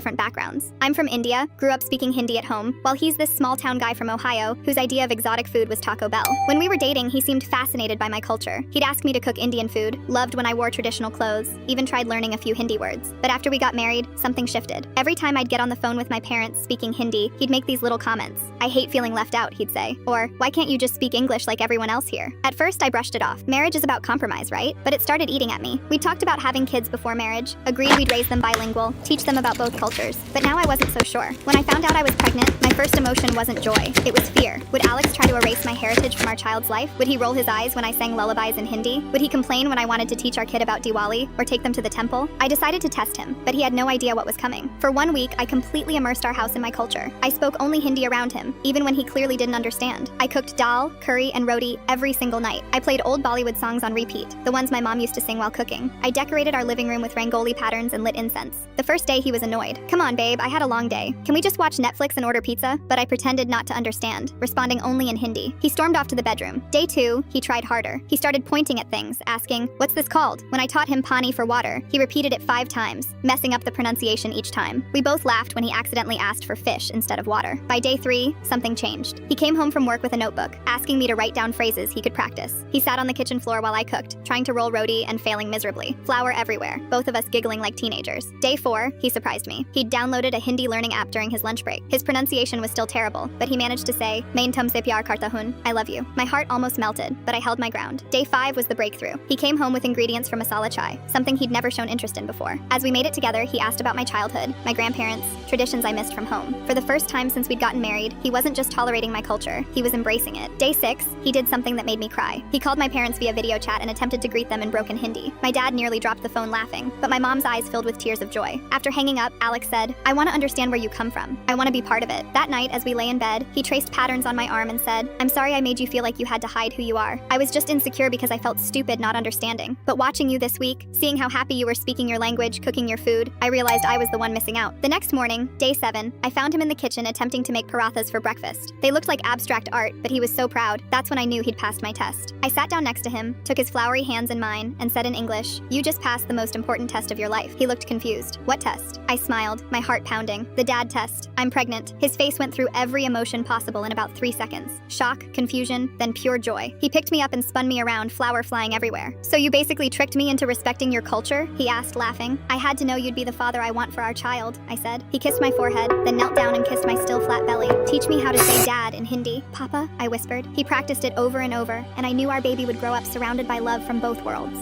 different backgrounds. I'm from India, grew up speaking Hindi at home, while he's this small-town guy from Ohio whose idea of exotic food was Taco Bell. When we were dating, he seemed fascinated by my culture. He'd ask me to cook Indian food, loved when I wore traditional clothes, even tried learning a few Hindi words. But after we got married, something shifted. Every time I'd get on the phone with my parents speaking Hindi, he'd make these little comments. "I hate feeling left out," he'd say. Or, "Why can't you just speak English like everyone else here?" At first, I brushed it off. Marriage is about compromise, right? But it started eating at me. We talked about having kids before marriage, agreed we'd raise them bilingual, teach them about both cultures. But now I wasn't so sure. When I found out I was pregnant, my first emotion wasn't joy. It was fear. Would Alex try to erase my heritage from our child's life? Would he roll his eyes when I sang lullabies in Hindi? Would he complain when I wanted to teach our kid about Diwali or take them to the temple? I decided to test him, but he had no idea what was coming. For 1 week, I completely immersed our house in my culture. I spoke only Hindi around him, even when he clearly didn't understand. I cooked dal, curry, and roti every single night. I played old Bollywood songs on repeat, the ones my mom used to sing while cooking. I decorated our living room with rangoli patterns and lit incense. The first day he was annoyed. "Come on, babe, I had a long day. Can we just watch Netflix and order pizza?" But I pretended not to understand, responding only in Hindi. He stormed off to the bedroom. Day 2, he tried harder. He started pointing at things, asking, "What's this called?" When I taught him pani for water, he repeated it 5 times, messing up the pronunciation each time. We both laughed when he accidentally asked for fish instead of water. By day 3, something changed. He came home from work with a notebook, asking me to write down phrases he could practice. He sat on the kitchen floor while I cooked, trying to roll roti and failing miserably. Flour everywhere, both of us giggling like teenagers. Day 4, he surprised me. He'd downloaded a Hindi learning app during his lunch break. His pronunciation was still terrible, but he managed to say, "Main tumse pyar karta hun," I love you. My heart almost melted, but I held my ground. Day 5 was the breakthrough. He came home with ingredients for masala chai, something he'd never shown interest in before. As we made it together, he asked about my childhood, my grandparents, traditions I missed from home. For the first time since we'd gotten married, he wasn't just tolerating my culture, he was embracing it. Day 6, he did something that made me cry. He called my parents via video chat and attempted to greet them in broken Hindi. My dad nearly dropped the phone laughing, but my mom's eyes filled with tears of joy. After hanging up, Alex said, "I want to understand where you come from. I want to be part of it." That night, as we lay in bed, he traced patterns on my arm and said, "I'm sorry I made you feel like you had to hide who you are. I was just insecure because I felt stupid not understanding. But watching you this week, seeing how happy you were speaking your language, cooking your food, I realized I was the one missing out." The next morning, day 7, I found him in the kitchen attempting to make parathas for breakfast. They looked like abstract art, but he was so proud. That's when I knew he'd passed my test. I sat down next to him, took his floury hands in mine, and said in English, "You just passed the most important test of your life." He looked confused. "What test?" I smiled, my heart pounding. "The dad test. I'm pregnant." His face went through every emotion possible in about 3 seconds. Shock, confusion, then pure joy. He picked me up and spun me around, flour flying everywhere. "So you basically tricked me into respecting your culture?" he asked, laughing. "I had to know you'd be the father I want for our child," I said. He kissed my forehead, then knelt down and kissed my still flat belly. "Teach me how to say dad in Hindi." "Papa," I whispered. He practiced it over and over, and I knew our baby would grow up surrounded by love from both worlds.